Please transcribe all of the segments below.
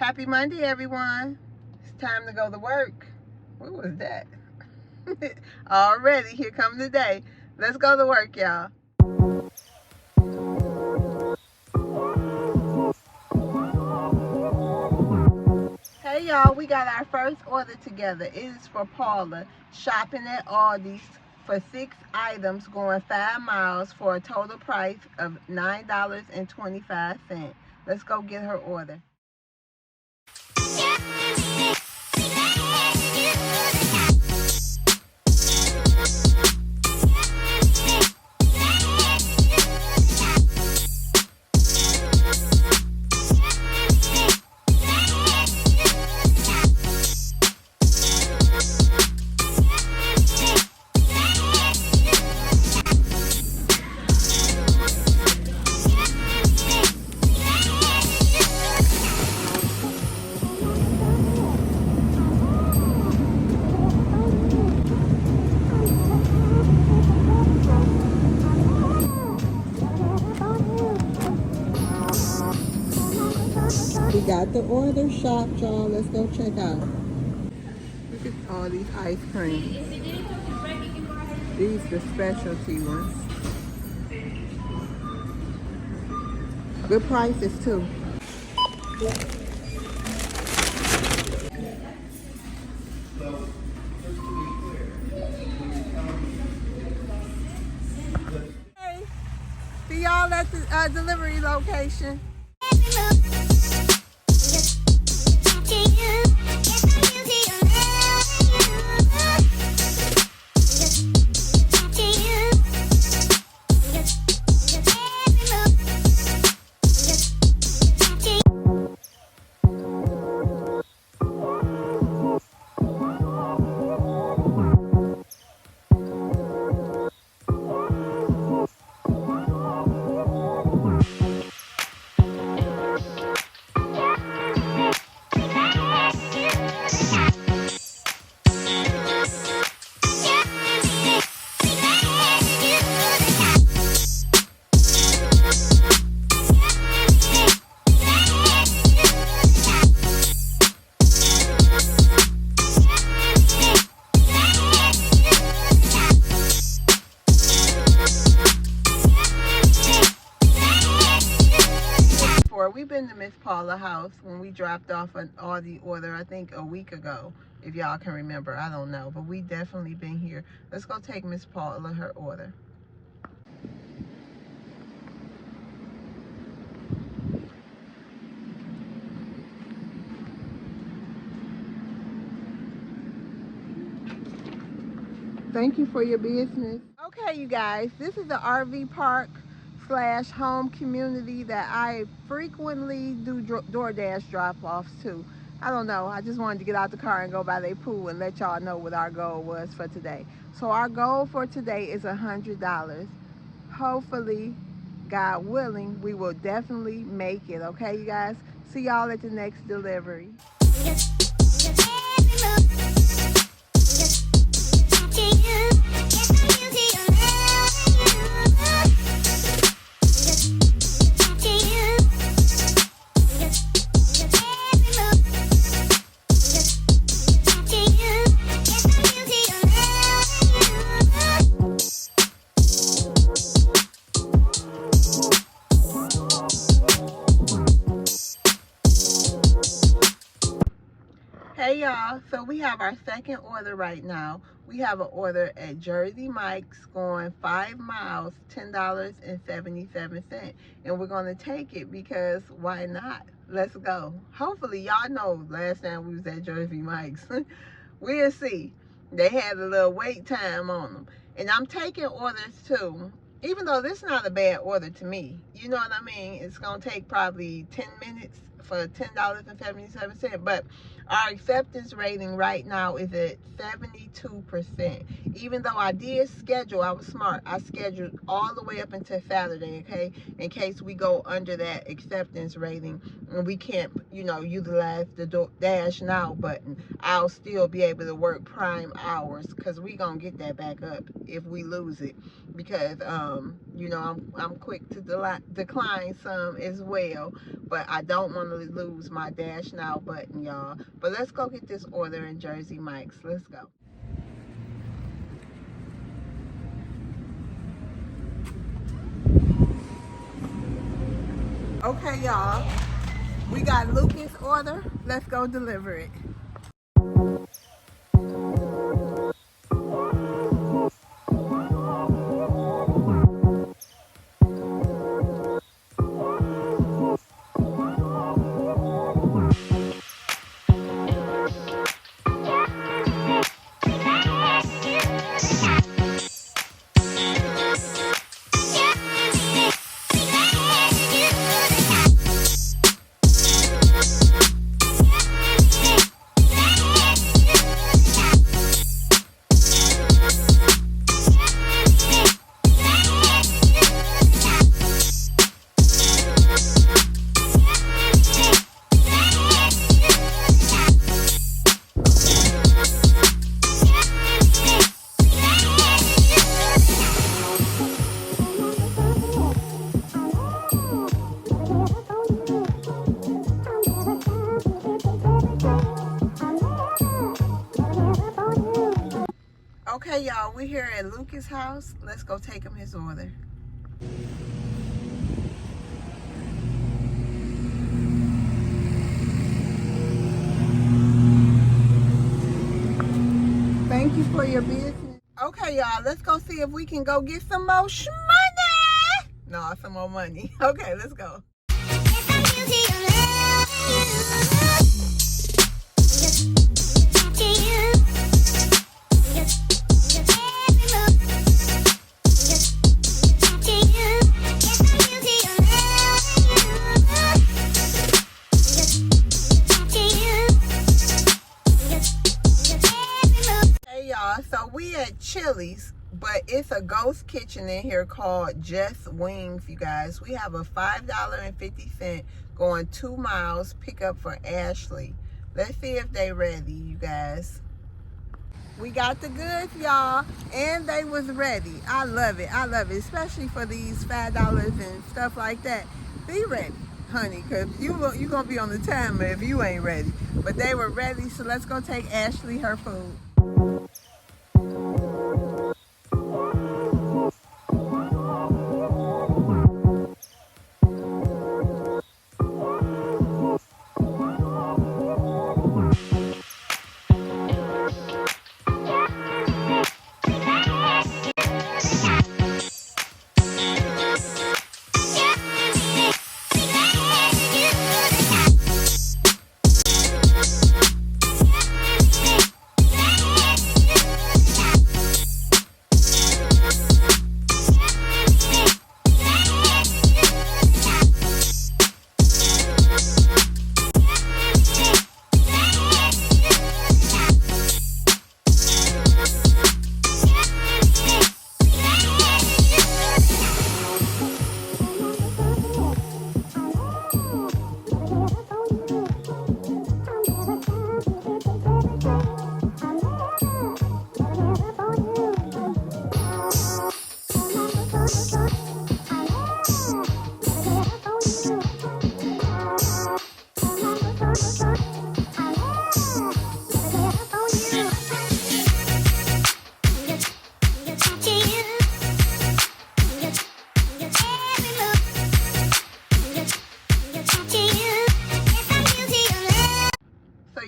Happy Monday, everyone. It's time to go to work. What was that? Already, here comes the day. Let's go to work, y'all. Hey, y'all, we got our first order together. It is for Paula, shopping at Aldi's for 6 items, going 5 miles for a total price of $9.25. Let's go get her order. We got the order shop, y'all. Let's go check out. Look at all these ice creams. These the specialty ones. Good prices too. Hey, see y'all at the delivery location. We've been to Miss Paula's house when we dropped off an Aldi order, I think a week ago, if y'all can remember. I don't know, but we definitely been here. Let's go take Miss Paula her order. Thank you for your business. Okay, you guys, this is the RV park / home community that I frequently do DoorDash drop-offs to. I don't know, I just wanted to get out the car and go by their pool and let y'all know what our goal was for today. So our goal for today is $100. Hopefully, God willing, we will definitely make it. Okay, you guys? See y'all at the next delivery. Hey y'all, so we have our second order right now. We have an order at Jersey Mike's going 5 miles, $10.77. And we're gonna take it because why not? Let's go. Hopefully y'all know last time we was at Jersey Mike's. We'll see. They had a little wait time on them. And I'm taking orders too. Even though this is not a bad order to me. You know what I mean? It's gonna take probably 10 minutes for $10.77. But our acceptance rating right now is at 72%. Even though I did schedule, I was smart. I scheduled all the way up until Saturday, okay? In case we go under that acceptance rating and we can't, you know, utilize the DoorDash Now button, I'll still be able to work prime hours because we gonna get that back up if we lose it. because you know, I'm quick to decline some as well, but I don't want to lose my Dash Now button, y'all. But let's go get this order in Jersey Mike's. Let's go. Okay, y'all, we got Lucas' order. Let's go deliver it. Okay, y'all, we're here at Lucas' house. Let's go take him his order. Thank you for your business. Okay, y'all, let's go see if we can go get some more money. No, some more money. Okay, let's go. So we at Chili's, but it's a ghost kitchen in here called Just Wings, you guys. We have a $5.50 going 2 miles pickup for Ashley. Let's see if they ready, you guys. We got the goods, y'all, and they was ready. I love it, especially for these $5 and stuff like that. Be ready, honey, because you gonna be on the timer if you ain't ready. But they were ready, so let's go take Ashley her food.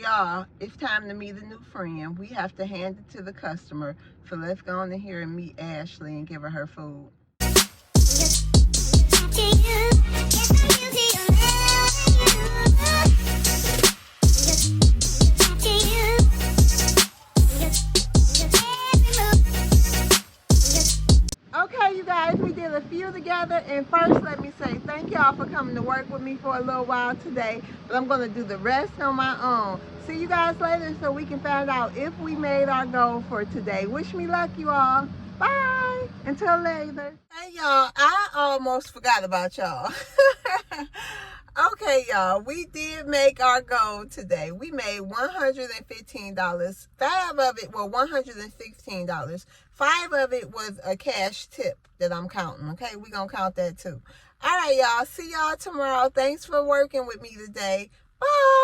Y'all, it's time to meet a new friend. We have to hand it to the customer. So let's go on in here and meet Ashley and give her her food. Okay, you guys, we did a few together, and first let me say thank y'all for coming to work with me for a little while today, but I'm going to do the rest on my own. See you guys later so we can find out if we made our goal for today. Wish me luck, you all. Bye. Until later. Hey, y'all, I almost forgot about y'all. Okay, y'all, we did make our goal today. We made $115. Five of it, well, $116. Five of it was a cash tip that I'm counting. Okay, we're going to count that too. All right, y'all. See y'all tomorrow. Thanks for working with me today. Bye.